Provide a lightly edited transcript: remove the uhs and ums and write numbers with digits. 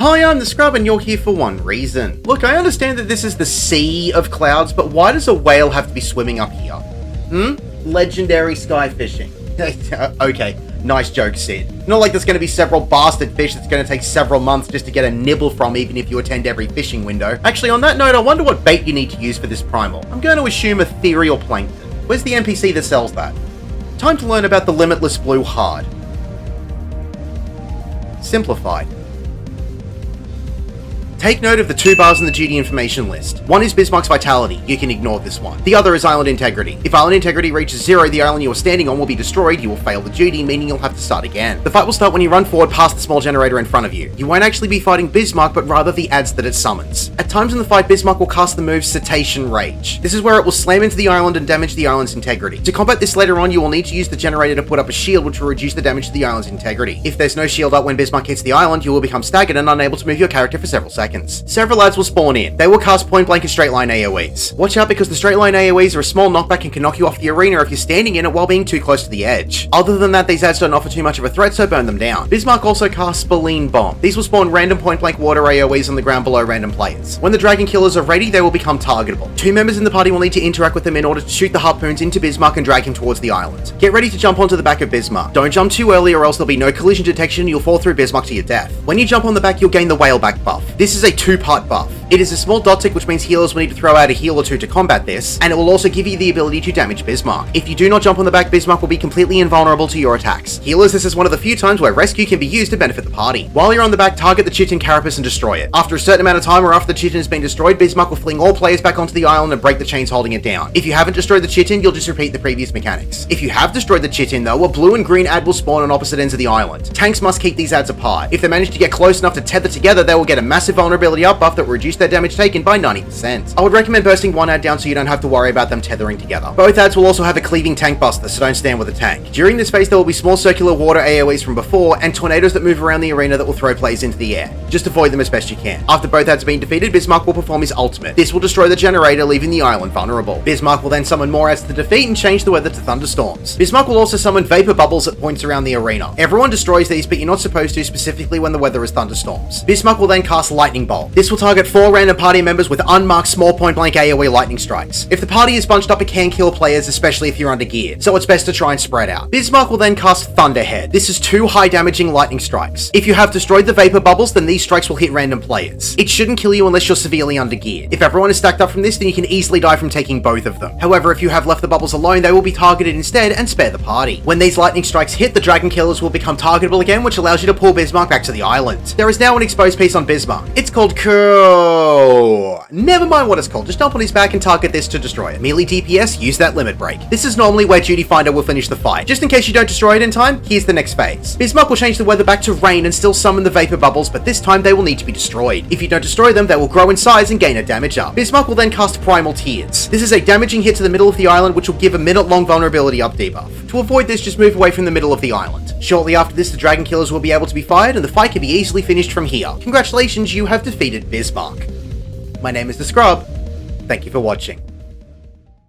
Hi, I'm the Scrub and you're here for one reason. Look, I understand that this is the sea of clouds, but why does a whale have to be swimming up here? Legendary sky fishing. Okay, nice joke, Sid. Not like there's going to be several bastard fish that's going to take several months just to get a nibble from, even if you attend every fishing window. Actually, on that note, I wonder what bait you need to use for this primal. I'm going to assume ethereal plankton. Where's the NPC that sells that? Time to learn about the Limitless Blue Hard. Simplified. Take note of the two bars in the duty information list. One is Bismarck's vitality, you can ignore this one. The other is island integrity. If island integrity reaches 0, the island you are standing on will be destroyed, you will fail the duty, meaning you'll have to start again. The fight will start when you run forward past the small generator in front of you. You won't actually be fighting Bismarck, but rather the adds that it summons. At times in the fight, Bismarck will cast the move Cetacean Rage. This is where it will slam into the island and damage the island's integrity. To combat this later on, you will need to use the generator to put up a shield which will reduce the damage to the island's integrity. If there's no shield up when Bismarck hits the island, you will become staggered and unable to move your character for several seconds. Several adds will spawn in. They will cast point blank and straight line AoEs. Watch out because the straight line AoEs are a small knockback and can knock you off the arena if you're standing in it while being too close to the edge. Other than that, these adds don't offer too much of a threat, so burn them down. Bismarck also casts Spleen Bomb. These will spawn random point blank water AoEs on the ground below random players. When the dragon killers are ready, they will become targetable. Two members in the party will need to interact with them in order to shoot the harpoons into Bismarck and drag him towards the island. Get ready to jump onto the back of Bismarck. Don't jump too early or else there'll be no collision detection and you'll fall through Bismarck to your death. When you jump on the back, you'll gain the whaleback buff. This is a two-part buff. It is a small dot tick, which means healers will need to throw out a heal or two to combat this, and it will also give you the ability to damage Bismarck. If you do not jump on the back, Bismarck will be completely invulnerable to your attacks. Healers, this is one of the few times where rescue can be used to benefit the party. While you're on the back, target the chitin carapace and destroy it. After a certain amount of time or after the chitin has been destroyed, Bismarck will fling all players back onto the island and break the chains holding it down. If you haven't destroyed the chitin, you'll just repeat the previous mechanics. If you have destroyed the chitin though, a blue and green ad will spawn on opposite ends of the island. Tanks must keep these ads apart. If they manage to get close enough to tether together, they will get a massive vulnerability up buff that will reduce their damage taken by 90%. I would recommend bursting one ad down so you don't have to worry about them tethering together. Both ads will also have a cleaving tank buster, so don't stand with a tank. During this phase there will be small circular water AoEs from before, and tornadoes that move around the arena that will throw players into the air. Just avoid them as best you can. After both ads have been defeated, Bismarck will perform his ultimate. This will destroy the generator, leaving the island vulnerable. Bismarck will then summon more ads to defeat and change the weather to thunderstorms. Bismarck will also summon vapor bubbles at points around the arena. Everyone destroys these, but you're not supposed to, specifically when the weather is thunderstorms. Bismarck will then cast Lightning Bolt. This will target 4 random party members with unmarked small point blank AoE lightning strikes. If the party is bunched up, it can kill players, especially if you're under geared, so it's best to try and spread out. Bismarck will then cast Thunderhead. This is 2 high damaging lightning strikes. If you have destroyed the vapor bubbles, then these strikes will hit random players. It shouldn't kill you unless you're severely under geared. If everyone is stacked up from this, then you can easily die from taking both of them. However, if you have left the bubbles alone, they will be targeted instead and spare the party. When these lightning strikes hit, the dragon killers will become targetable again, which allows you to pull Bismarck back to the island. There is now an exposed piece on Bismarck. It's called Never mind what it's called, just jump on his back and target this to destroy it. Melee DPS, use that limit break. This is normally where Duty Finder will finish the fight. Just in case you don't destroy it in time, here's the next phase. Bismarck will change the weather back to rain and still summon the vapor bubbles, but this time they will need to be destroyed. If you don't destroy them, they will grow in size and gain a damage up. Bismarck will then cast Primal Tears. This is a damaging hit to the middle of the island, which will give a minute-long vulnerability up debuff. To avoid this, just move away from the middle of the island. Shortly after this, the dragon killers will be able to be fired, and the fight can be easily finished from here. Congratulations, you have defeated Bismarck. My name is The Scrub. Thank you for watching.